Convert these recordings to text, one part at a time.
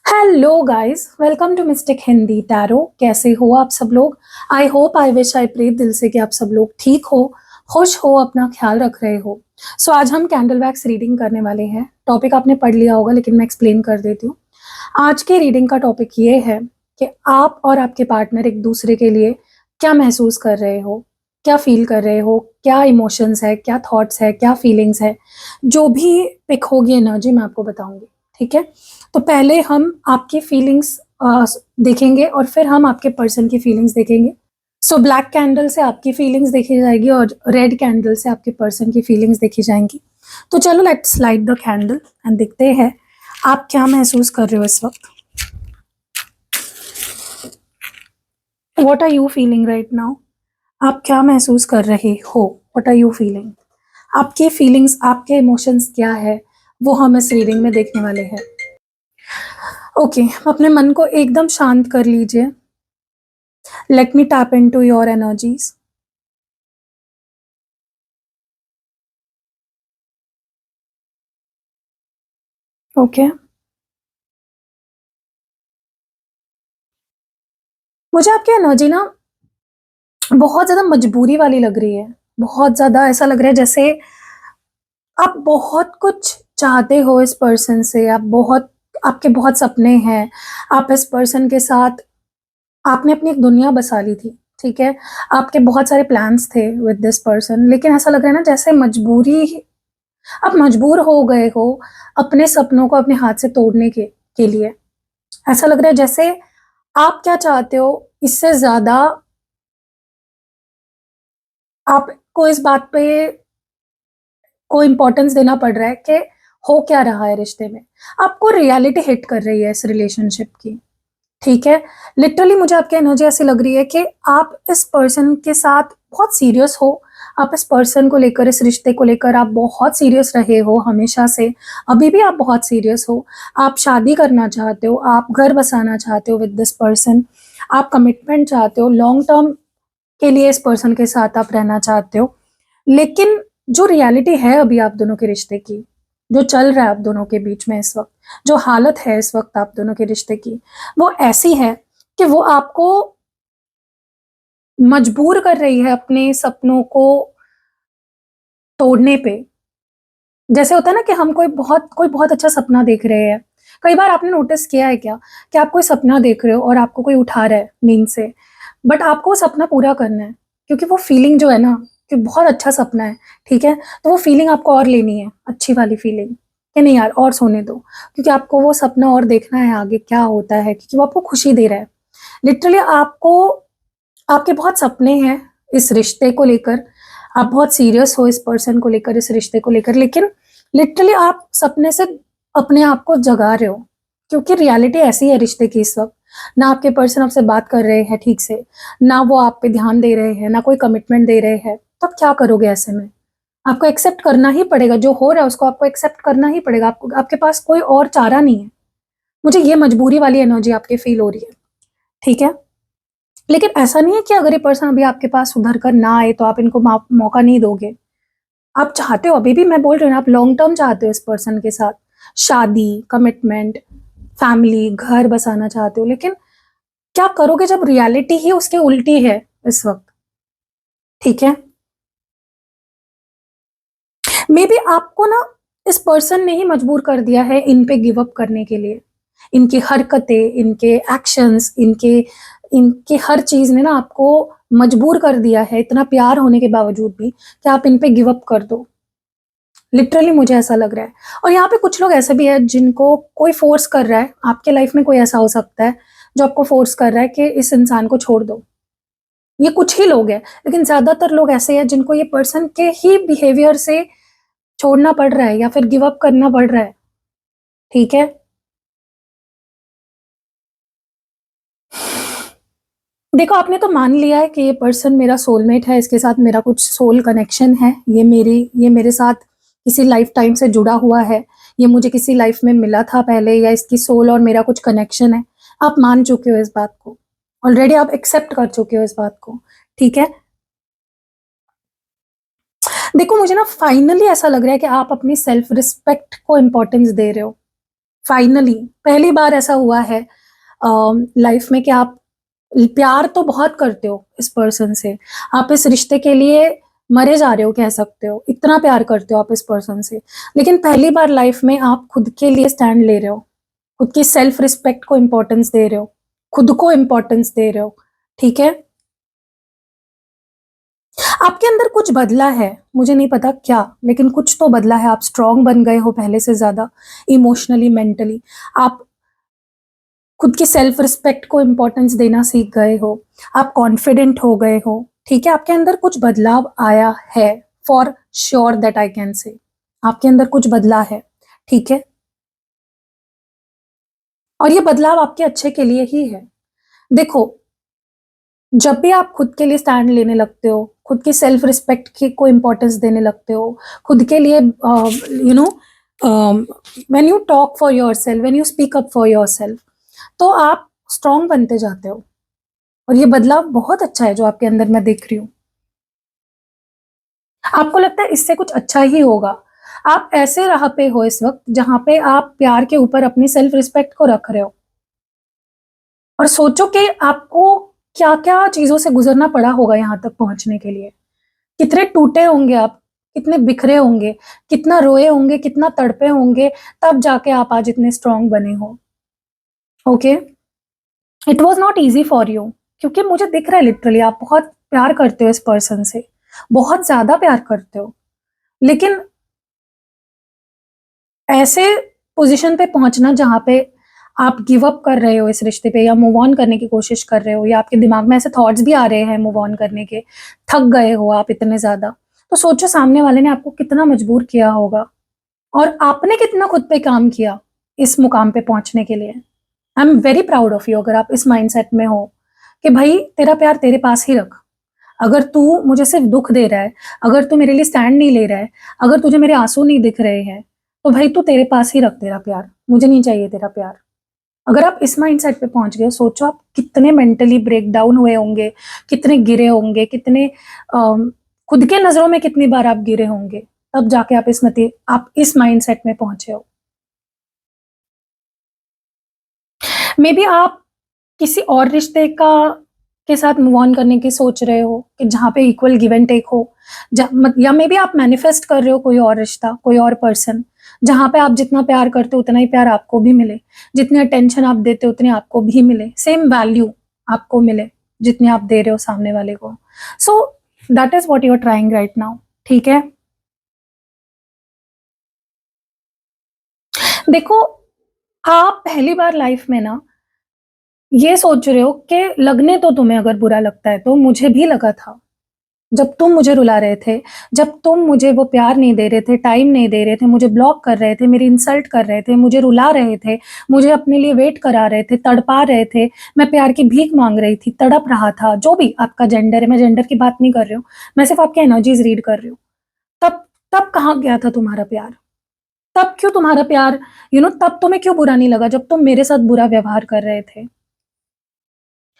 Hello guys, welcome to mystic Hindi tarot. कैसे हो आप सब लोग? I hope, I wish, I pray दिल से कि आप सब लोग ठीक हो, खुश हो, अपना ख्याल रख रहे हो। आज हम कैंडल वैक्स रीडिंग करने वाले हैं। टॉपिक आपने पढ़ लिया होगा, लेकिन मैं एक्सप्लेन कर देती हूँ। आज के रीडिंग का टॉपिक ये है कि आप और आपके पार्टनर एक दूसरे के लिए क्या महसूस कर रहे हो, क्या फील कर रहे हो, क्या इमोशंस है, क्या थॉट्स है, क्या फीलिंग्स है। जो भी पिक होगी एनर्जी मैं आपको बताऊंगी, ठीक है? तो पहले हम आपकी फीलिंग्स देखेंगे और फिर हम आपके पर्सन की फीलिंग्स देखेंगे। ब्लैक कैंडल से आपकी फीलिंग्स देखी जाएगी और रेड कैंडल से आपके पर्सन की फीलिंग्स देखी जाएंगी। तो चलो, let's light the candle and देखते हैं आप क्या महसूस कर रहे हो इस वक्त। What are you feeling right now? आप क्या महसूस कर रहे हो? What are you feeling? आपकी फीलिंग्स, आपके इमोशंस क्या है, वो हम इस रीडिंग में देखने वाले हैं। ओके, अपने मन को एकदम शांत कर लीजिए। Let me tap into your energies. Okay, मुझे आपकी एनर्जी ना बहुत ज़्यादा मजबूरी वाली लग रही है। बहुत ज़्यादा ऐसा लग रहा है जैसे आप बहुत कुछ चाहते हो इस पर्सन से, आपके बहुत सपने हैं। आप इस पर्सन के साथ आपने अपनी एक दुनिया बसा ली थी, ठीक है? आपके बहुत सारे प्लान्स थे विद दिस पर्सन, लेकिन ऐसा लग रहा है ना जैसे आप मजबूर हो गए हो अपने सपनों को अपने हाथ से तोड़ने के लिए। ऐसा लग रहा है जैसे आप क्या चाहते हो इससे ज़्यादा आपको इस बात पे को इम्पोर्टेंस देना पड़ रहा है कि हो क्या रहा है रिश्ते में। आपको रियलिटी हिट कर रही है इस रिलेशनशिप की, ठीक है? लिटरली मुझे आपकी एनर्जी ऐसी लग रही है कि आप इस पर्सन के साथ बहुत सीरियस हो। आप इस पर्सन को लेकर, इस रिश्ते को लेकर आप बहुत सीरियस रहे हो हमेशा से। अभी भी आप बहुत सीरियस हो। आप शादी करना चाहते हो, आप घर बसाना चाहते हो विद दिस पर्सन। आप कमिटमेंट चाहते हो, लॉन्ग टर्म के लिए इस पर्सन के साथ आप रहना चाहते हो। लेकिन जो रियलिटी है अभी आप दोनों के रिश्ते की, जो चल रहा है आप दोनों के बीच में इस वक्त, जो हालत है इस वक्त आप दोनों के रिश्ते की, वो ऐसी है कि वो आपको मजबूर कर रही है अपने सपनों को तोड़ने पे। जैसे होता है ना कि हम कोई बहुत अच्छा सपना देख रहे हैं। कई बार आपने नोटिस किया है क्या कि आप कोई सपना देख रहे हो और आपको कोई उठा रहा है नींद से, बट आपको वो सपना पूरा करना है, क्योंकि वो फीलिंग जो है ना, कि बहुत अच्छा सपना है, ठीक है? तो वो फीलिंग आपको और लेनी है, अच्छी वाली फीलिंग, कि नहीं यार और सोने दो, क्योंकि आपको वो सपना और देखना है आगे क्या होता है, क्योंकि वो आपको खुशी दे रहा है। लिटरली आपको, आपके बहुत सपने हैं इस रिश्ते को लेकर। आप बहुत सीरियस हो इस पर्सन को लेकर, इस रिश्ते को लेकर, लेकिन लिटरली आप सपने से अपने आप को जगा रहे हो, क्योंकि रियलिटी ऐसी है रिश्ते की इस वक्त। ना आपके पर्सन आपसे बात कर रहे हैं ठीक से, ना वो आप पे ध्यान दे रहे हैं, ना कोई कमिटमेंट दे रहे हैं। तो आप क्या करोगे ऐसे में? आपको एक्सेप्ट करना ही पड़ेगा, जो हो रहा है उसको आपको एक्सेप्ट करना ही पड़ेगा। आपको, आपके पास कोई और चारा नहीं है। मुझे ये मजबूरी वाली एनर्जी आपके फील हो रही है, ठीक है? लेकिन ऐसा नहीं है कि अगर ये पर्सन अभी आपके पास सुधर कर ना आए तो आप इनको मौका नहीं दोगे। आप चाहते हो, अभी भी मैं बोल रही हूँ ना, आप लॉन्ग टर्म चाहते हो इस पर्सन के साथ, शादी, कमिटमेंट, फैमिली, घर बसाना चाहते हो। लेकिन क्या करोगे जब रियलिटी ही उसके उल्टी है इस वक्त, ठीक है? मे बी आपको ना इस पर्सन ने ही मजबूर कर दिया है इन पे गिव अप करने के लिए। इनकी हरकतें, इनके एक्शंस, इनके इनके हर चीज ने ना आपको मजबूर कर दिया है, इतना प्यार होने के बावजूद भी, कि आप इन पे गिव अप कर दो। लिटरली मुझे ऐसा लग रहा है। और यहाँ पे कुछ लोग ऐसे भी हैं जिनको कोई फोर्स कर रहा है। आपके लाइफ में कोई ऐसा हो सकता है जो आपको फोर्स कर रहा है कि इस इंसान को छोड़ दो। ये कुछ ही लोग हैं, लेकिन ज्यादातर लोग ऐसे हैं जिनको ये पर्सन के ही बिहेवियर से छोड़ना पड़ रहा है या फिर गिव अप करना पड़ रहा है, ठीक है? देखो, आपने तो मान लिया है कि ये पर्सन मेरा सोलमेट है, इसके साथ मेरा कुछ सोल कनेक्शन है, ये मेरे साथ किसी लाइफ टाइम से जुड़ा हुआ है, ये मुझे किसी लाइफ में मिला था पहले, या इसकी सोल और मेरा कुछ कनेक्शन है। आप मान चुके हो इस बात को, ऑलरेडी आप एक्सेप्ट कर चुके हो इस बात को, ठीक है? देखो, मुझे ना फाइनली ऐसा लग रहा है कि आप अपनी सेल्फ रिस्पेक्ट को इम्पोर्टेंस दे रहे हो। फाइनली पहली बार ऐसा हुआ है लाइफ में कि आप प्यार तो बहुत करते हो इस पर्सन से, आप इस रिश्ते के लिए मरे जा रहे हो कह सकते हो, इतना प्यार करते हो आप इस पर्सन से, लेकिन पहली बार लाइफ में आप खुद के लिए स्टैंड ले रहे हो, खुद की सेल्फ रिस्पेक्ट को इंपॉर्टेंस दे रहे हो, खुद को इंपॉर्टेंस दे रहे हो, ठीक है। आपके अंदर कुछ बदला है, मुझे नहीं पता क्या, लेकिन कुछ तो बदला है। आप स्ट्रांग बन गए हो पहले से ज्यादा, इमोशनली, मेंटली। आप खुद की सेल्फ रिस्पेक्ट को इंपॉर्टेंस देना सीख गए हो, आप कॉन्फिडेंट हो गए हो, ठीक है। आपके अंदर कुछ बदलाव आया है, for sure that I can say, आपके अंदर कुछ बदला है, ठीक है। और ये बदलाव आपके अच्छे के लिए ही है। देखो, जब भी आप खुद के लिए स्टैंड लेने लगते हो, खुद की सेल्फ रिस्पेक्ट की को इम्पोर्टेंस देने लगते हो, खुद के लिए you know when you talk for your self, when you speak up for your self, तो आप स्ट्रांग बनते जाते हो। और ये बदलाव बहुत अच्छा है जो आपके अंदर मैं देख रही हूँ। आपको लगता है इससे कुछ अच्छा ही होगा। आप ऐसे राह पे हो इस वक्त जहां पे आप प्यार के ऊपर अपनी सेल्फ रिस्पेक्ट को रख रहे हो। और सोचो कि आपको क्या क्या चीजों से गुजरना पड़ा होगा यहां तक पहुंचने के लिए। कितने टूटे होंगे आप, कितने बिखरे होंगे, कितना रोए होंगे, कितना तड़पे होंगे, तब जाके आप आज इतने स्ट्रांग बने हो। Okay, it was not easy for you, क्योंकि मुझे दिख रहा है लिटरली आप बहुत प्यार करते हो इस पर्सन से, बहुत ज्यादा प्यार करते हो, लेकिन ऐसे पोजीशन पे पहुंचना जहां पे आप गिव अप कर रहे हो इस रिश्ते पे, या मूव ऑन करने की कोशिश कर रहे हो, या आपके दिमाग में ऐसे थॉट्स भी आ रहे हैं मूव ऑन करने के, थक गए हो आप इतने ज्यादा, तो सोचो सामने वाले ने आपको कितना मजबूर किया होगा, और आपने कितना खुद पे काम किया इस मुकाम पे पहुंचने के लिए। आई am very proud of you अगर आप इस माइंडसेट में हो कि भाई तेरा प्यार तेरे पास ही रख। अगर तू मुझे सिर्फ दुख दे रहा है, अगर तू मेरे लिए स्टैंड नहीं ले रहा है, अगर तुझे मेरे आंसू नहीं दिख रहे हैं, तो भाई तू तेरे पास ही रख तेरा प्यार, मुझे नहीं चाहिए तेरा प्यार। अगर आप इस माइंडसेट पे पहुंच गए, सोचो आप कितने मेंटली ब्रेक डाउन हुए होंगे, कितने गिरे होंगे, कितने खुद के नजरों में कितनी बार आप गिरे होंगे, तब जाके आप इस माइंडसेट में पहुंचे हो। मे बी आप किसी और रिश्ते का के साथ मूव ऑन करने की सोच रहे हो कि जहाँ पे इक्वल गिव एंड टेक हो, या मे बी आप मैनिफेस्ट कर रहे हो कोई और रिश्ता, कोई और पर्सन, जहाँ पे आप जितना प्यार करते हो उतना ही प्यार आपको भी मिले, जितनी अटेंशन आप देते हो उतनी आपको भी मिले, सेम वैल्यू आपको मिले जितनी आप दे रहे हो सामने वाले को। So that is what you are trying right now, ठीक है। देखो, आप पहली बार लाइफ में ना ये सोच रहे हो कि लगने तो तुम्हें अगर बुरा लगता है तो मुझे भी लगा था, जब तुम मुझे रुला रहे थे, जब तुम मुझे वो प्यार नहीं दे रहे थे, टाइम नहीं दे रहे थे, मुझे ब्लॉक कर रहे थे, मेरी इंसल्ट कर रहे थे, मुझे रुला रहे थे, मुझे अपने लिए वेट करा रहे थे, तड़पा रहे थे, मैं प्यार की भीख मांग रही थी, तड़प रहा था, जो भी आपका जेंडर है, मैं जेंडर की बात नहीं कर रही हूँ, मैं सिर्फ आपकी एनर्जीज रीड कर रही हूँ। तब तब कहाँ गया था तुम्हारा प्यार? तब क्यों तुम्हारा प्यार, तब तुम्हें क्यों बुरा नहीं लगा जब तुम मेरे साथ बुरा व्यवहार कर रहे थे?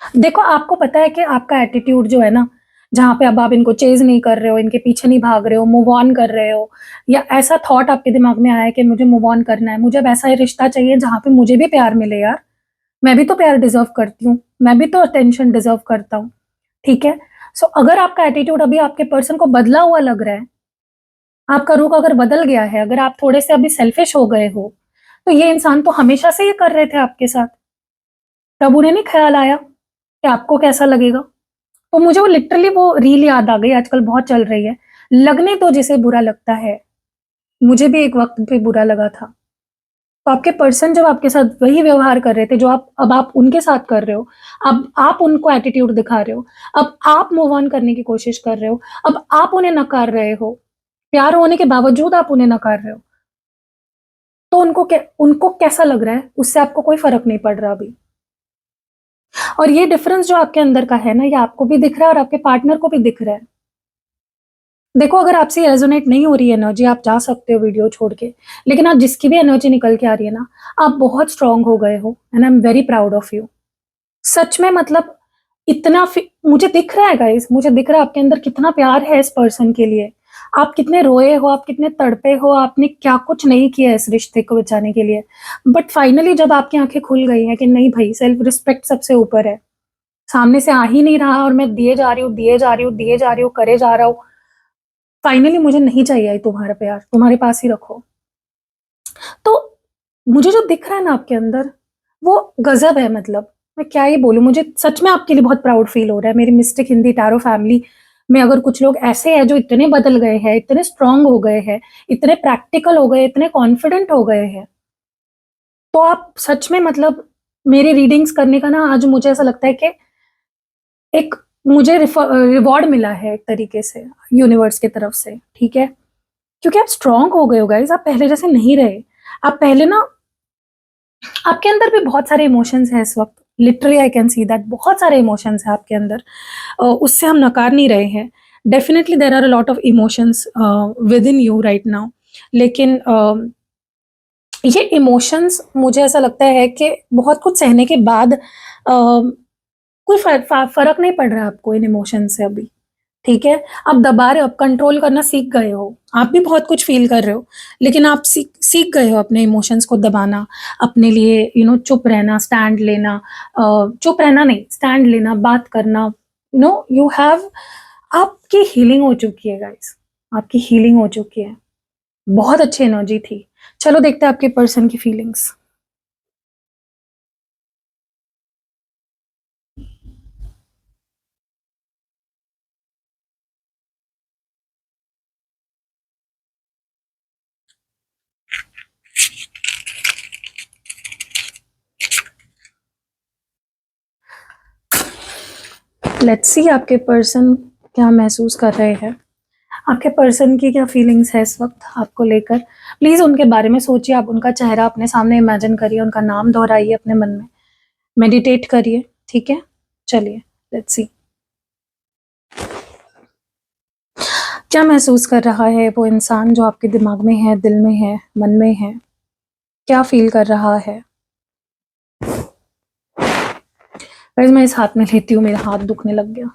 देखो, आपको पता है कि आपका एटीट्यूड जो है ना, जहाँ पे अब आप इनको चेज नहीं कर रहे हो, इनके पीछे नहीं भाग रहे हो, मूव ऑन कर रहे हो, या ऐसा थॉट आपके दिमाग में आया है कि मुझे मूव ऑन करना है, मुझे अब ऐसा रिश्ता चाहिए जहाँ पे मुझे भी प्यार मिले यार, मैं भी तो प्यार डिजर्व करती हूँ, मैं भी तो अटेंशन डिजर्व करता हूँ, ठीक है। सो अगर आपका एटीट्यूड अभी आपके पर्सन को बदला हुआ लग रहा है, आपका रुख अगर बदल गया है, अगर आप थोड़े से अभी सेल्फिश हो गए हो, तो ये इंसान तो हमेशा से ये कर रहे थे आपके साथ, तब उन्हें नहीं ख्याल आया कि आपको कैसा लगेगा। तो मुझे वो लिटरली वो रील याद आ गई, आजकल बहुत चल रही है, लगने तो जिसे बुरा लगता है, मुझे भी एक वक्त पे बुरा लगा था। तो आपके पर्सन जब आपके साथ वही व्यवहार कर रहे थे जो आप उनके साथ कर रहे हो, अब आप उनको एटीट्यूड दिखा रहे हो, अब आप मूव ऑन करने की कोशिश कर रहे हो, अब आप उन्हें नकार रहे हो, प्यार होने के बावजूद आप उन्हें नकार रहे हो, तो उनको कैसा लग रहा है? उससे आपको कोई फर्क नहीं पड़ रहा अभी। और ये डिफरेंस जो आपके अंदर का है ना, ये आपको भी दिख रहा है और आपके पार्टनर को भी दिख रहा है। देखो, अगर आपसे रेजोनेट नहीं हो रही है एनर्जी, आप जा सकते हो वीडियो छोड़ के, लेकिन आप जिसकी भी एनर्जी निकल के आ रही है ना, आप बहुत स्ट्रांग हो गए हो, and I am very proud of you. सच में, मतलब मुझे दिख रहा है गाइस, मुझे दिख रहा है आपके अंदर कितना प्यार है इस पर्सन के लिए। आप कितने रोए हो, आप कितने तड़पे हो, आपने क्या कुछ नहीं किया इस रिश्ते को बचाने के लिए। बट फाइनली जब आपकी आँखें खुल गई हैं कि नहीं भई, सेल्फ रिस्पेक्ट सबसे ऊपर है, सामने से आ ही नहीं रहा और मैं दिए जा रही हूँ, दिए जा रही हूँ, दिए जा रही हूँ, करे जा रहा हूँ। फाइनली मुझे नहीं चाहिए तुम्हारा प्यार, तुम्हारे पास ही रखो। तो मुझे जो दिख रहा है ना आपके अंदर, वो गज़ब है मतलब। मैं क्या ही बोलूँ, मुझे सच में आपके लिए बहुत प्राउड फ़ील हो रहा है। मेरी मिस्टिक हिंदी टैरो फैमिली में अगर कुछ लोग ऐसे हैं जो इतने बदल गए हैं, इतने स्ट्रॉन्ग हो गए हैं, इतने प्रैक्टिकल हो गए, इतने कॉन्फिडेंट हो गए हैं, तो आप सच में मतलब मेरी रीडिंग्स करने का ना आज मुझे ऐसा लगता है कि एक मुझे रिवॉर्ड मिला है एक तरीके से यूनिवर्स की तरफ से, ठीक है? क्योंकि आप स्ट्रॉन्ग हो गए हो गाइज़, आप पहले जैसे नहीं रहे। आप पहले ना आपके अंदर भी बहुत सारे इमोशंस हैं इस वक़्त, literally I can see that बहुत सारे इमोशंस हैं आपके अंदर। उससे हम नकार नहीं रहे हैं। Definitely there are a lot of emotions within you right now, लेकिन ये इमोशंस मुझे ऐसा लगता है कि बहुत कुछ सहने के बाद कोई फ़र्क नहीं पड़ रहा है आपको इन इमोशंस से अभी, ठीक है? आप दबा रहे हो, आप कंट्रोल करना सीख गए हो। आप भी बहुत कुछ फ़ील कर रहे हो, लेकिन आप सीख सीख गए हो अपने इमोशंस को दबाना, अपने लिए चुप रहना, स्टैंड लेना, चुप रहना नहीं, स्टैंड लेना, बात करना, यू हैव आपकी हीलिंग हो चुकी है गाइज़, आपकी हीलिंग हो चुकी है। बहुत अच्छी एनर्जी थी। चलो देखते हैं आपके पर्सन की फीलिंग्स। लेट्स सी आपके पर्सन क्या महसूस कर रहे हैं। आपके पर्सन की क्या फीलिंग्स है इस वक़्त आपको लेकर? प्लीज़ उनके बारे में सोचिए, आप उनका चेहरा अपने सामने इमेजिन करिए, उनका नाम दोहराइए अपने मन में, मेडिटेट करिए, ठीक है? चलिए, लेट्स सी। क्या महसूस कर रहा है वो इंसान जो आपके दिमाग में है, दिल में है, मन में है? क्या फ़ील कर रहा है? गाइस मैं इस हाथ में लेती हूँ, मेरा हाथ दुखने लग गया।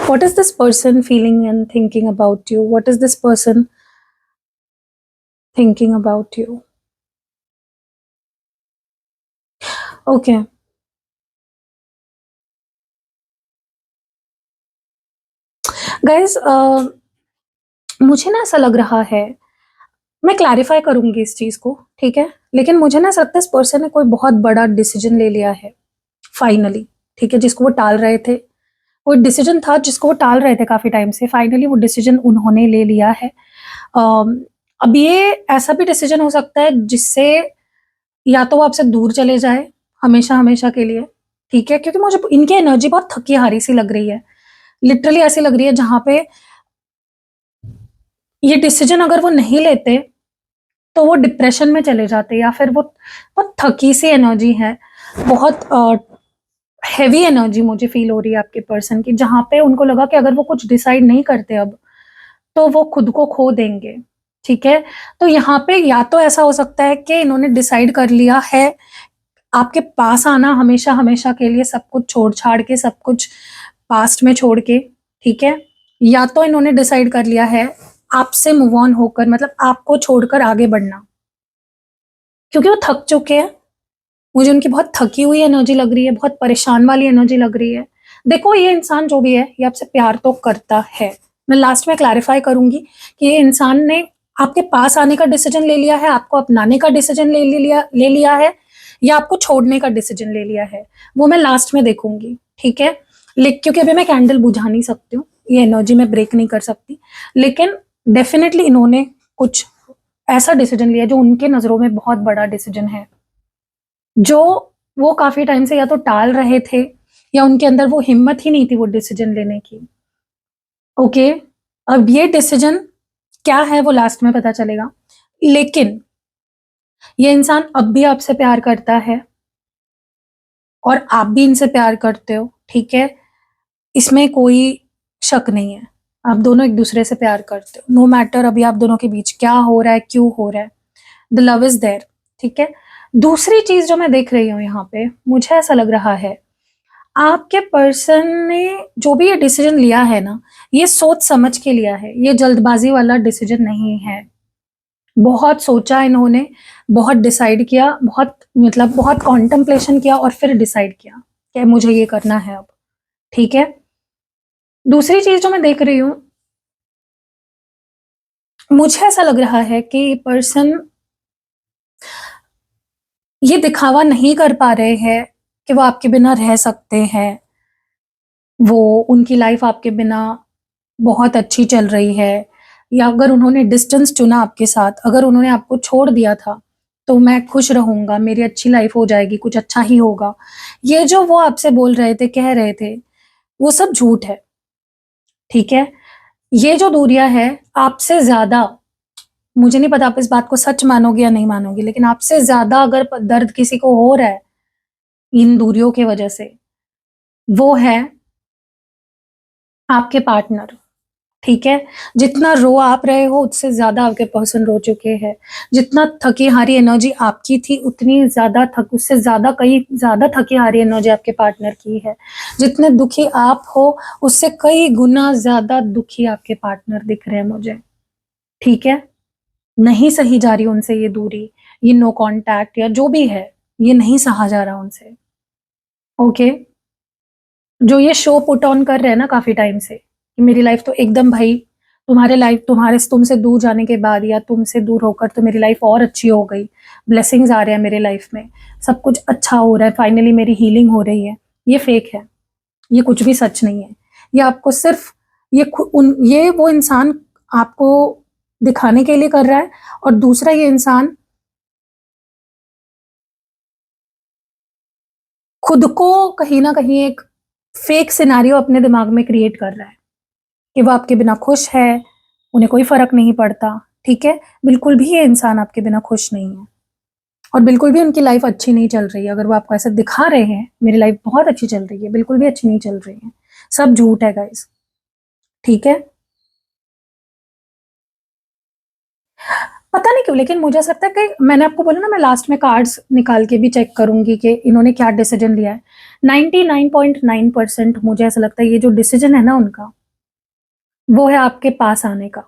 What is this person feeling and thinking about you? What is this person thinking about you? Okay. Guys मुझे ना ऐसा लग रहा है, मैं क्लैरिफ़ाई करूँगी इस चीज़ को, ठीक है? लेकिन मुझे ना ऐसा लगता है इस पर्सन ने कोई बहुत बड़ा डिसीज़न ले लिया है, फाइनली, ठीक है? जिसको वो टाल रहे थे। कोई डिसीज़न था जिसको वो टाल रहे थे काफ़ी टाइम से, फाइनली वो डिसीज़न उन्होंने ले लिया है। अब ये ऐसा भी डिसीज़न हो सकता है जिससे या तो वो आपसे दूर चले जाए, हमेशा-हमेशा के लिए, ठीक है? क्योंकि मुझे इनकी एनर्जी बहुत थकी-हारी सी लग रही है। लिटरली ऐसी लग रही है जहाँ पे ये डिसीज़न अगर वो नहीं लेते, तो वो डिप्रेशन में चले जाते या फिर वो बहुत थकी सी एनर्जी है, बहुत हेवी एनर्जी मुझे फ़ील हो रही है आपके पर्सन की, जहाँ पे उनको लगा कि अगर वो कुछ डिसाइड नहीं करते अब, तो वो खुद को खो देंगे, ठीक है? तो यहाँ पे या तो ऐसा हो सकता है कि इन्होंने डिसाइड कर लिया है आपके पास आना हमेशा-हमेशा के लिए, सब कुछ छोड़-छाड़ के, सब कुछ पास्ट में छोड़ के, ठीक है? या तो इन्होंने डिसाइड कर लिया है आपसे मूव ऑन होकर, मतलब आपको छोड़कर आगे बढ़ना, क्योंकि वो थक चुके हैं। मुझे उनकी बहुत थकी हुई एनर्जी लग रही है, बहुत परेशान वाली एनर्जी लग रही है। देखो ये इंसान जो भी है, ये आपसे प्यार तो करता है। मैं लास्ट में क्लैरिफ़ाई करूँगी कि ये इंसान ने आपके पास आने का डिसीज़न ले लिया है, आपको अपनाने का डिसीज़न ले लिया है या आपको छोड़ने का डिसीज़न ले लिया है, वो मैं लास्ट में देखूँगी, ठीक है? क्योंकि अभी मैं कैंडल बुझा नहीं सकती हूँ, ये एनर्जी मैं ब्रेक नहीं कर सकती। लेकिन डेफ़िनिटली इन्होंने कुछ ऐसा डिसीज़न लिया जो उनके नज़रों में बहुत बड़ा डिसीज़न है। जो वो काफ़ी टाइम से या तो टाल रहे थे या उनके अंदर वो हिम्मत ही नहीं थी वो डिसीज़न लेने की। ओके, अब ये डिसीज़न क्या है वो लास्ट में पता चलेगा। लेकिन ये इंसान अब भी आपसे प्यार करता है और आप भी इनसे प्यार करते हो, ठीक है? इसमें कोई शक नहीं है। आप दोनों एक-दूसरे से प्यार करते हो। नो मैटर अभी आप दोनों के बीच क्या हो रहा है, क्यों हो रहा है, द लव इज़ देयर, ठीक है? दूसरी चीज़ जो मैं देख रही हूँ यहाँ पे, मुझे ऐसा लग रहा है आपके पर्सन ने जो भी ये डिसीजन लिया है ना, ये सोच समझ के लिया है, ये जल्दबाजी वाला डिसीजन नहीं है। बहुत सोचा इन्होंने, बहुत डिसाइड किया, बहुत मतलब बहुत कॉन्टेम्पलेशन किया और फिर डिसाइड किया कि मुझे ये करना है अब, ठीक है? दूसरी चीज़ जो मैं देख रही हूँ, मुझे ऐसा लग रहा है कि पर्सन ये दिखावा नहीं कर पा रहे हैं कि वो आपके बिना रह सकते हैं, वो उनकी लाइफ आपके बिना बहुत अच्छी चल रही है, या अगर उन्होंने डिस्टेंस चुना आपके साथ, अगर उन्होंने आपको छोड़ दिया था, तो मैं खुश रहूँगा, मेरी अच्छी लाइफ हो जाएगी, कुछ अच्छा ही होगा। ये जो वो आपसे बोल रहे थे, कह रहे थे, वो सब झूठ है, ठीक है? ये जो दूरियाँ है, आपसे ज़्यादा, मुझे नहीं पता आप इस बात को सच मानोगे या नहीं मानोगे, लेकिन आपसे ज़्यादा अगर दर्द किसी को हो रहा है इन दूरियों की वजह से, वो है आपके पार्टनर, ठीक है? जितना रो आप रहे हो, उससे ज़्यादा आपके पर्सन रो चुके हैं। जितना थकी-हारी एनर्जी आपकी थी, उतनी ज़्यादा उससे ज़्यादा कई ज़्यादा थकी-हारी एनर्जी आपके पार्टनर की है। जितने दुखी आप हो, उससे कई गुना ज़्यादा दुखी आपके पार्टनर दिख रहे हैं मुझे, ठीक है? नहीं सही जा रही उनसे ये दूरी, ये नो कॉन्टैक्ट या जो भी है, ये नहीं सहा जा रहा उनसे, ओके? जो ये शो पुट ऑन कर रहे हैं ना काफ़ी टाइम से, कि मेरी लाइफ़ तो एकदम भाई तुमसे दूर जाने के बाद या तुमसे दूर होकर तो मेरी लाइफ़ और अच्छी हो गई। ब्लेसिंग्स आ रहे हैं मेरे लाइफ़ में, सब कुछ अच्छा हो रहा है, फाइनली मेरी हीलिंग हो रही है। ये फेक है, ये कुछ भी सच नहीं है। ये आपको सिर्फ़ ये वो इंसान आपको दिखाने के लिए कर रहा है, और दूसरा ये इंसान खुद को कहीं न कहीं एक फेक सिनेरियो अपने दिमाग में क्रिएट कर रहा है। कि वो आपके बिना खुश है, उन्हें कोई फ़र्क नहीं पड़ता, ठीक है? बिल्कुल भी ये इंसान आपके बिना खुश नहीं है, और बिल्कुल भी उनकी लाइफ़ अच्छी नहीं चल रही है। अगर वो आपको ऐसा दिखा रहे हैं, मेरी लाइफ़ बहुत अच्छी चल रही है, बिल्कुल भी अच्छी नहीं चल रही है। सब झूठ है गाइज़, ठीक है? पता नहीं क्यों, लेकिन मुझे ऐसा लगता है कि मैंने आपको बोला ना, मैं लास्ट में कार्ड्स निकाल के भी चेक करूँगी कि इन्होंने क्या डिसीज़न लिया है। 99.9% मुझे ऐसा लगता है ये जो डिसीज़न है ना उनका, वो है आपके पास आने का।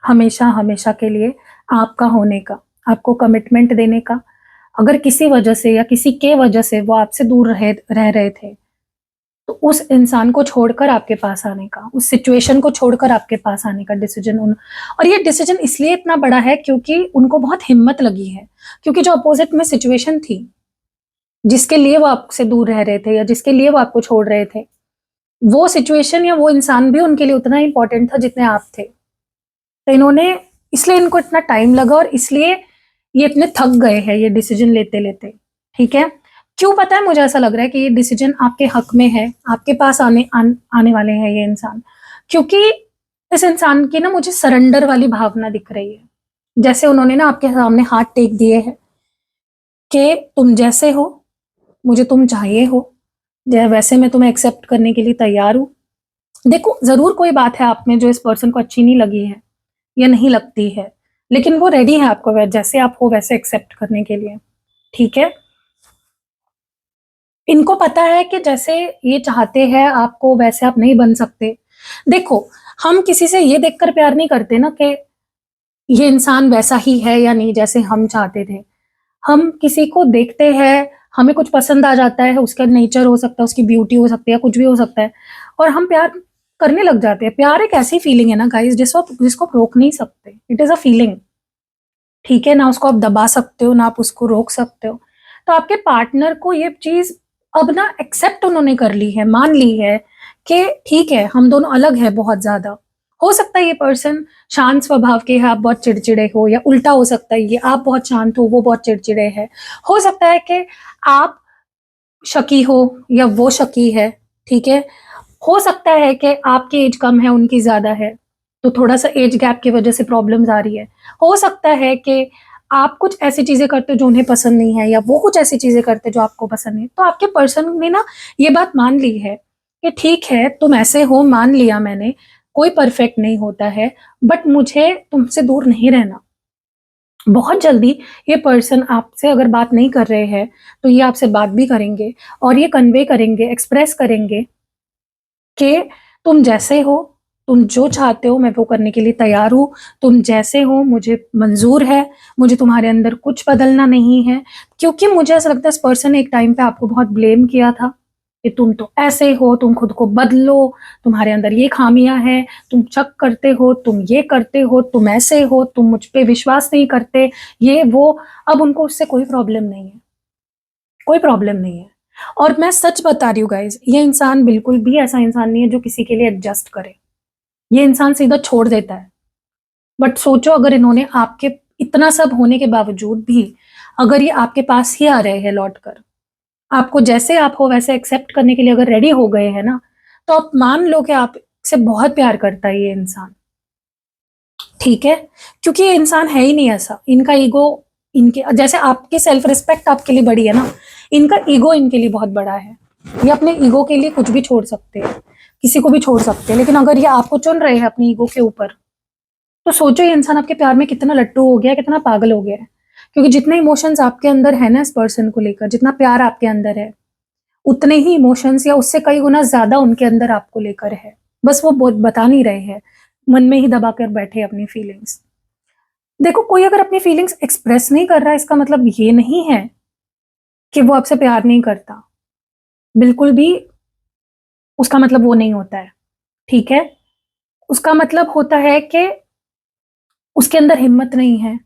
हमेशा-हमेशा के लिए आपका होने का, आपको कमिटमेंट देने का। अगर किसी वजह से या किसी के वजह से वो आपसे दूर रह रहे थे, तो उस इंसान को छोड़कर आपके पास आने का, उस सिचुएशन को छोड़कर आपके पास आने का डिसीजन उन और ये डिसीजन इसलिए इतना बड़ा है क्योंकि उनको बहुत हिम्मत लगी है। क्योंकि जो अपोज़िट में सिचुएशन थी, जिसके लिए वो आपसे दूर रह रहे थे या जिसके लिए वो आपको छोड़ रहे थे, वो सिचुएशन या वो इंसान भी उनके लिए उतना ही इम्पोर्टेंट था जितने आप थे। तो इसलिए इनको इतना टाइम लगा, और इसलिए ये इतने थक गए हैं ये डिसीजन लेते-लेते, ठीक है? क्यों पता है मुझे ऐसा लग रहा है कि ये डिसीजन आपके हक में है, आपके पास आने वाले हैं ये इंसान। क्योंकि इस इंसान की ना मुझे सरेंडर वाली भावना दिख रही है। जैसे उन्होंने ना आपके सामने हाथ टेक दिए हैं कि तुम जैसे हो, मुझे तुम चाहिए हो, वैसे मैं तुम्हें एक्सेप्ट करने के लिए तैयार हूँ। देखो, ज़रूर कोई बात है आप में जो इस पर्सन को अच्छी नहीं लगी है, या नहीं लगती है, लेकिन वो रेडी है आपको जैसे आप हो वैसे एक्सेप्ट करने के लिए, ठीक है? इनको पता है कि जैसे ये चाहते हैं आपको वैसे आप नहीं बन सकते। देखो, हम किसी से ये देखकर प्यार नहीं करते ना कि ये इंसान वैसा ही है या नहीं जैसे हम चाहते थे। हम किसी को देखते हैं, हमें कुछ पसंद आ जाता है, उसका नेचर हो सकता है, उसकी ब्यूटी हो सकती है, कुछ भी हो सकता है, और हम प्यार करने लग जाते हैं। प्यार एक ऐसी फीलिंग है ना गाइज़ जिसको आप रोक नहीं सकते। It is a feeling. ठीक है? ना उसको आप दबा सकते हो, ना आप उसको रोक सकते हो। तो आपके पार्टनर को ये चीज़ अब ना एक्सेप्ट उन्होंने कर ली है, मान ली है कि ठीक है, हम दोनों अलग हैं बहुत ज़्यादा। हो सकता है ये पर्सन शांत स्वभाव के हैं, आप बहुत चिड़चिड़े हो, या उल्टा हो सकता है ये आप बहुत शांत हो, वो बहुत चिड़चिड़े हैं। हो सकता है कि आप शकी हो या वो शकी है, ठीक है? हो सकता है कि आपकी एज कम है, उनकी ज़्यादा है, तो थोड़ा-सा एज गैप की वजह से प्रॉब्लम्स आ रही है। हो सकता है कि आप कुछ ऐसी चीज़ें करते हो जो उन्हें पसंद नहीं है, या वो कुछ ऐसी चीज़ें करते हैं जो आपको पसंद नहीं है। तो आपके पर्सन ने ना ये बात मान ली है कि ठीक है, तुम ऐसे हो, मान लिया मैंने, कोई परफेक्ट नहीं होता है, बट मुझे तुमसे दूर नहीं रहना। बहुत जल्दी ये पर्सन आपसे अगर बात नहीं कर रहे हैं, तो ये आपसे बात भी करेंगे और ये कन्वे करेंगे, एक्सप्रेस करेंगे कि तुम जैसे हो, तुम जो चाहते हो मैं वो करने के लिए तैयार हूँ, तुम जैसे हो मुझे मंज़ूर है, मुझे तुम्हारे अंदर कुछ बदलना नहीं है। क्योंकि मुझे ऐसा लगता है इस पर्सन ने एक टाइम पे आपको बहुत ब्लेम किया था कि तुम तो ऐसे हो, तुम खुद को बदलो, तुम्हारे अंदर ये खामियाँ हैं, तुम शक करते हो, तुम ये करते हो, तुम ऐसे हो, तुम मुझ पे विश्वास नहीं करते, ये वो। अब उनको उससे कोई प्रॉब्लम नहीं है, कोई प्रॉब्लम नहीं है। और मैं सच बता रही हूँ गाइज़, ये इंसान बिल्कुल भी ऐसा इंसान नहीं है जो किसी के लिए एडजस्ट करे। ये इंसान सीधा छोड़ देता है। बट सोचो अगर इन्होंने आपके इतना सब होने के बावजूद भी अगर ये आपके पास ही आ रहे हैं लौट कर, आपको जैसे आप हो वैसे एक्सेप्ट करने के लिए अगर रेडी हो गए हैं ना, तो आप मान लो कि आपसे बहुत प्यार करता है ये इंसान। ठीक है? क्योंकि ये इंसान है ही नहीं ऐसा। इनका ईगो, इनके जैसे आपकी सेल्फ रिस्पेक्ट आपके लिए बड़ी है ना, इनका ईगो इनके लिए बहुत बड़ा है। ये अपने ईगो के लिए कुछ भी छोड़ सकते हैं, किसी को भी छोड़ सकते हैं। लेकिन अगर ये आपको चुन रहे हैं अपनी ईगो के ऊपर, तो सोचो ये इंसान आपके प्यार में कितना लट्टू हो गया है, कितना पागल हो गया है। क्योंकि जितने इमोशंस आपके अंदर है ना इस पर्सन को लेकर, जितना प्यार आपके अंदर है, उतने ही इमोशंस या उससे कई गुना ज़्यादा उनके अंदर आपको लेकर है। बस वो बता नहीं रहे हैं, मन में ही दबा कर बैठे अपनी फीलिंग्स। देखो, कोई अगर अपनी फीलिंग्स एक्सप्रेस नहीं कर रहा है, इसका मतलब ये नहीं है कि वो आपसे प्यार नहीं करता। बिल्कुल भी उसका मतलब वो नहीं होता है, ठीक है? उसका मतलब होता है कि उसके अंदर हिम्मत नहीं है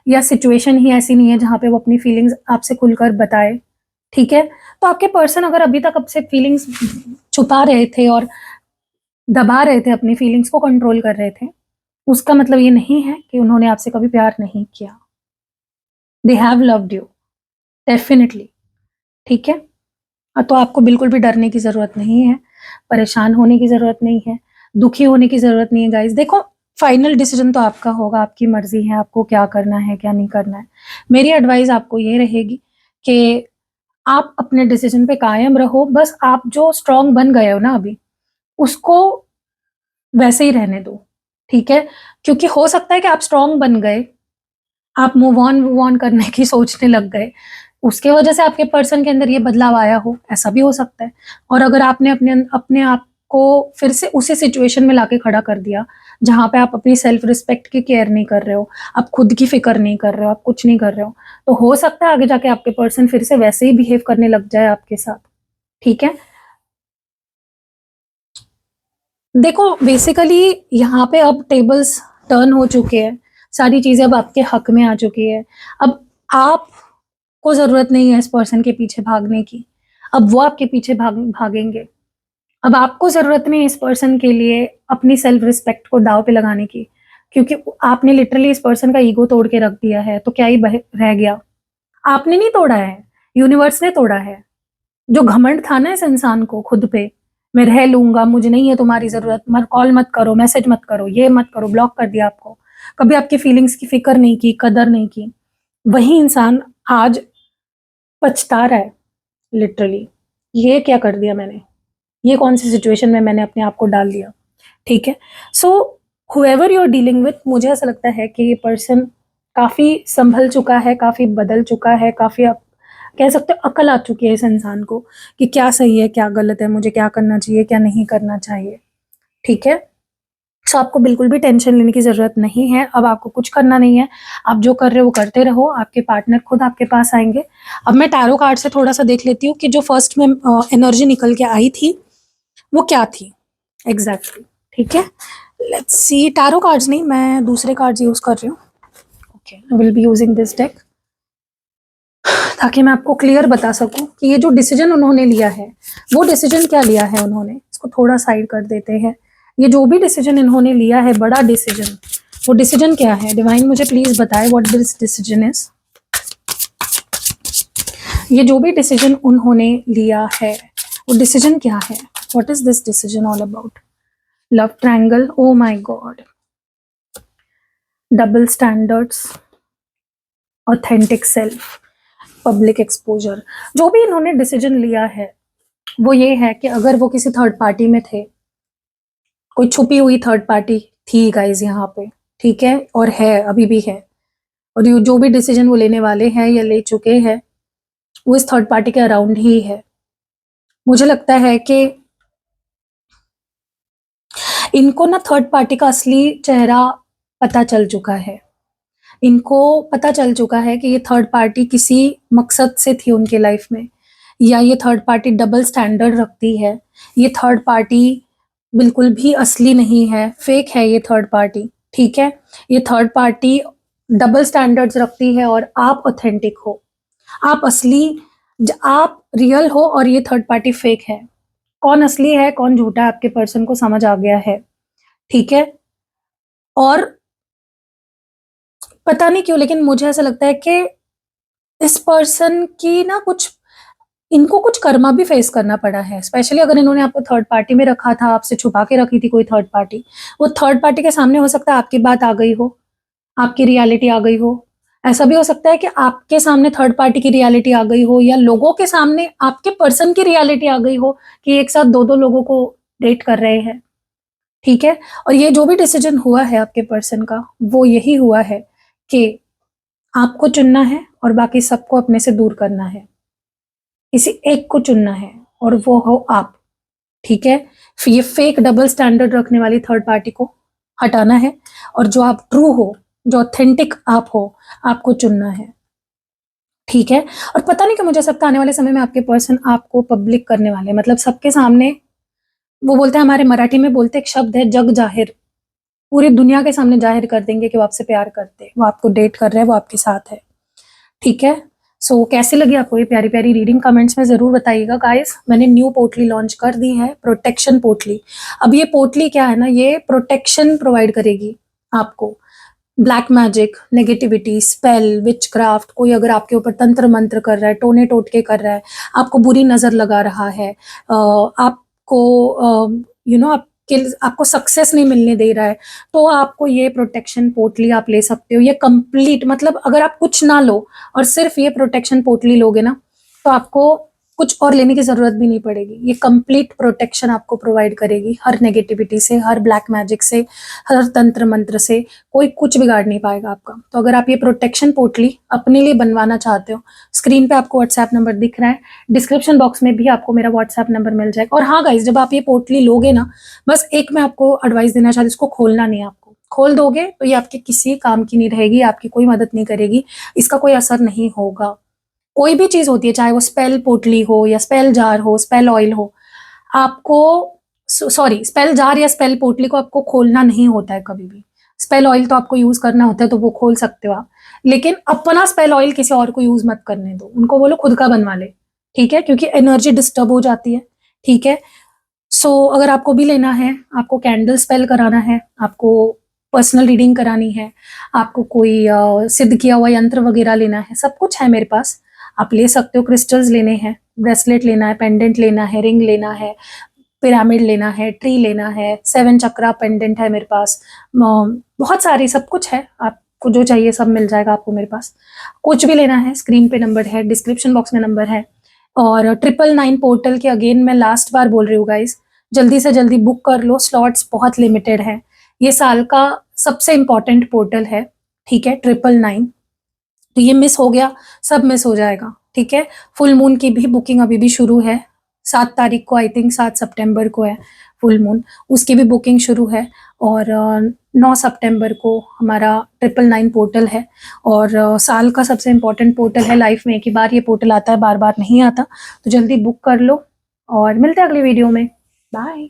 या सिचुएशन ही ऐसी नहीं है जहाँ पे वो अपनी फीलिंग्स आपसे खुलकर बताए, ठीक है? तो आपके पर्सन अगर अभी तक आपसे फीलिंग्स छुपा रहे थे और दबा रहे थे, अपनी फीलिंग्स को कंट्रोल कर रहे थे, उसका मतलब ये नहीं है कि उन्होंने आपसे कभी प्यार नहीं किया। They have loved you definitely, ठीक है? तो आपको बिल्कुल भी डरने की ज़रूरत नहीं है, परेशान होने की ज़रूरत नहीं है, दुखी होने की ज़रूरत नहीं है गाइज़। देखो, फाइनल डिसीज़न तो आपका होगा, आपकी मर्ज़ी है, आपको क्या करना है, क्या नहीं करना है। मेरी एडवाइस आपको ये रहेगी कि आप अपने डिसीज़न पे कायम रहो, बस आप जो स्ट्रॉन्ग बन गए हो ना अभी, उसको वैसे ही रहने दो, ठीक है? क्योंकि हो सकता है कि आप स्ट्रॉन्ग बन गए, आप मूव ऑन करने की सोचने लग गए, उसके वजह से आपके पर्सन के अंदर ये बदलाव आया हो, ऐसा भी हो सकता है। और अगर आपने अपने आप को फिर से उसी सिचुएशन में लाके खड़ा कर दिया, जहाँ पे आप अपनी सेल्फ रिस्पेक्ट की केयर नहीं कर रहे हो, आप खुद की फ़िक्र नहीं कर रहे हो, आप कुछ नहीं कर रहे हो, तो हो सकता है आगे जाके आपके पर्सन फिर से वैसे ही बिहेव करने लग जाए आपके साथ, ठीक है? देखो, बेसिकली यहाँ पे अब टेबल्स टर्न हो चुके हैं, सारी चीज़ें अब आपके हक में आ चुकी है। अब आपको ज़रूरत नहीं है इस पर्सन के पीछे भागने की, अब वो आपके पीछे भागेंगे। अब आपको ज़रूरत नहीं है इस पर्सन के लिए अपनी सेल्फ रिस्पेक्ट को दाँव पे लगाने की, क्योंकि आपने लिटरली इस पर्सन का ईगो तोड़ के रख दिया है, तो क्या ही रह गया? आपने नहीं तोड़ा है, यूनिवर्स ने तोड़ा है। जो घमंड था ना इस इंसान को खुद पे, मैं रह लूँगा, मुझे नहीं है तुम्हारी ज़रूरत, मत कॉल मत करो, मैसेज मत करो, ये मत करो, ब्लॉक कर दिया आपको। कभी आपकी फीलिंग्स की फ़िक्र नहीं की, कदर नहीं की। वही इंसान आज पछता रहा है लिटरली, ये क्या कर दिया मैंने? ये कौन-सी सिचुएशन में मैंने अपने आप को डाल दिया, ठीक है? So whoever you are dealing with, मुझे ऐसा लगता है कि ये पर्सन काफ़ी सँभल चुका है, काफ़ी बदल चुका है, काफ़ी आप कह सकते हो अकल आ चुकी है इस इंसान को कि क्या सही है, क्या गलत है, मुझे क्या करना चाहिए, क्या नहीं करना चाहिए, ठीक है? सो आपको बिल्कुल भी टेंशन लेने की ज़रूरत नहीं है, अब आपको कुछ करना नहीं है, आप जो कर रहे हो वो करते रहो, आपके पार्टनर खुद आपके पास आएँगे। अब मैं टैरो कार्ड से थोड़ा-सा देख लेती हूँ कि जो फर्स्ट में एनर्जी निकल के आई थी, वो क्या थी एग्ज़ैक्टली, ठीक है? लेट्स सी, टैरो कार्ड्स नहीं, मैं दूसरे कार्ड्स यूज़ कर रही हूँ। Okay, I will be using this deck ताकि मैं आपको क्लियर बता सकूँ कि ये जो डिसीजन उन्होंने लिया है, वो डिसीजन क्या लिया है उन्होंने। इसको थोड़ा साइड कर देते हैं। ये जो भी डिसीजन इन्होंने लिया है, बड़ा डिसीजन, वो डिसीजन क्या है? डिवाइन मुझे प्लीज़ बताएँ व्हाट दिस डिसीजन इज़। ये जो भी डिसीजन उन्होंने लिया है, वो डिसीजन क्या है? What is this decision all about? Love triangle, oh my God! Double standards, authentic self, public exposure. जो भी इन्होंने डिसीजन लिया है, वो ये है कि अगर वो किसी थर्ड पार्टी में थे, कोई छुपी हुई थर्ड पार्टी थी गाइज़ यहाँ पे, ठीक है? और है, अभी भी है। और जो भी डिसीजन वो लेने वाले हैं या ले चुके हैं वो इस थर्ड पार्टी के अराउंड ही है। मुझे लगता है कि इनको ना थर्ड पार्टी का असली चेहरा पता चल चुका है। इनको पता चल चुका है कि ये थर्ड पार्टी किसी मकसद से थी उनके लाइफ में, या ये थर्ड पार्टी डबल स्टैंडर्ड रखती है। ये थर्ड पार्टी बिल्कुल भी असली नहीं है, फेक है ये थर्ड पार्टी, ठीक है? ये थर्ड पार्टी डबल स्टैंडर्ड्स रखती है और आप ऑथेंटिक हो, आप असली, आप रियल हो और ये थर्ड पार्टी फेक है। कौन असली है कौन झूठा है आपके पर्सन को समझ आ गया है, ठीक है? और पता नहीं क्यों लेकिन मुझे ऐसा लगता है कि इस पर्सन की ना कुछ, इनको कुछ कर्मा भी फेस करना पड़ा है, स्पेशली अगर इन्होंने आपको थर्ड पार्टी में रखा था, आपसे छुपा के रखी थी कोई थर्ड पार्टी, वो थर्ड पार्टी के सामने हो सकता है आपकी बात आ गई हो, आपकी रियलिटी आ गई हो। ऐसा भी हो सकता है कि आपके सामने थर्ड पार्टी की रियलिटी आ गई हो, या लोगों के सामने आपके पर्सन की रियलिटी आ गई हो कि एक साथ दो दो लोगों को डेट कर रहे हैं, ठीक है? और ये जो भी डिसीजन हुआ है आपके पर्सन का, वो यही हुआ है कि आपको चुनना है और बाकी सबको अपने से दूर करना है। किसी एक को चुनना है और वो हो आप, ठीक है? फिर ये फेक डबल स्टैंडर्ड रखने वाली थर्ड पार्टी को हटाना है और जो आप ट्रू हो, जो ऑथेंटिक आप हो, आपको चुनना है, ठीक है? और पता नहीं कि मुझे सबका आने वाले समय में आपके पर्सन आपको पब्लिक करने वाले, मतलब सबके सामने, वो बोलते हैं, हमारे मराठी में बोलते एक शब्द है जग जाहिर, पूरी दुनिया के सामने जाहिर कर देंगे कि वो आपसे प्यार करते हैं, वो आपको डेट कर रहे हैं, वो आपके साथ है, ठीक है? सो कैसी लगी आपको ये प्यारी प्यारी रीडिंग, कमेंट्स में ज़रूर बताइएगा गाइस। मैंने न्यू पोटली लॉन्च कर दी है, प्रोटेक्शन पोटली। अब ये पोटली क्या है ना, ये प्रोटेक्शन प्रोवाइड करेगी आपको। Black magic, negativity, spell, witchcraft, कोई अगर आपके ऊपर तंत्र मंत्र कर रहा है, टोने टोटके कर रहा है, आपको बुरी नज़र लगा रहा है, आपको आपको सक्सेस नहीं मिलने दे रहा है, तो आपको ये प्रोटेक्शन पोटली आप ले सकते हो। ये कंप्लीट, मतलब अगर आप कुछ ना लो और सिर्फ ये प्रोटेक्शन पोटली लोगे ना, तो आपको कुछ और लेने की ज़रूरत भी नहीं पड़ेगी। ये कंप्लीट प्रोटेक्शन आपको प्रोवाइड करेगी, हर नेगेटिविटी से, हर ब्लैक मैजिक से, हर तंत्र मंत्र से, कोई कुछ बिगाड़ नहीं पाएगा आपका। तो अगर आप ये प्रोटेक्शन पोटली अपने लिए बनवाना चाहते हो, स्क्रीन पे आपको व्हाट्सएप नंबर दिख रहा है, डिस्क्रिप्शन बॉक्स में भी आपको मेरा व्हाट्सएप नंबर मिल जाएगा। और हाँ गाइज, जब आप ये पोटली लोगे ना, बस एक मैं आपको एडवाइस देना चाहती हूँ, इसको खोलना नहीं है आपको। खोल दोगे तो ये आपके किसी काम की नहीं रहेगी, आपकी कोई मदद नहीं करेगी, इसका कोई असर नहीं होगा। कोई भी चीज़ होती है, चाहे वो स्पेल पोटली हो या स्पेल जार हो, स्पेल ऑयल हो, आपको, सॉरी, स्पेल जार या स्पेल पोटली को आपको खोलना नहीं होता है कभी भी। स्पेल ऑयल तो आपको यूज़ करना होता है, तो वो खोल सकते हो आप, लेकिन अपना स्पेल ऑयल किसी और को यूज़ मत करने दो, उनको बोलो खुद का बनवा ले, ठीक है? क्योंकि एनर्जी डिस्टर्ब हो जाती है, ठीक है? सो अगर आपको भी लेना है, आपको कैंडल स्पेल कराना है, आपको पर्सनल रीडिंग करानी है, आपको कोई सिद्ध किया हुआ यंत्र वगैरह लेना है, सब कुछ है मेरे पास, आप ले सकते हो। क्रिस्टल्स लेने हैं, ब्रेसलेट लेना है, पेंडेंट लेना है, रिंग लेना है, पिरामिड लेना है, ट्री लेना है, 7 चक्रा पेंडेंट है मेरे पास, बहुत सारी, सब कुछ है, आपको जो चाहिए सब मिल जाएगा आपको मेरे पास। कुछ भी लेना है, स्क्रीन पे नंबर है, डिस्क्रिप्शन बॉक्स में नंबर है। और 999 पोर्टल के अगेन मैं लास्ट बार बोल रही हूँ गाइज, जल्दी से जल्दी बुक कर लो, स्लॉट्स बहुत लिमिटेड हैं। ये साल का सबसे इम्पॉर्टेंट पोर्टल है, ठीक है? 999, तो ये मिस हो गया, सब मिस हो जाएगा, ठीक है? फुल मून की भी बुकिंग अभी भी शुरू है, 7 तारीख को, आई थिंक 7 सितंबर को है फुल मून, उसकी भी बुकिंग शुरू है। और 9 सितंबर को हमारा 999 पोर्टल है, और साल का सबसे इम्पोर्टेंट पोर्टल है, लाइफ में एक ही बार ये पोर्टल आता है, बार बार नहीं आता, तो जल्दी बुक कर लो और मिलते हैं अगली वीडियो में। बाय।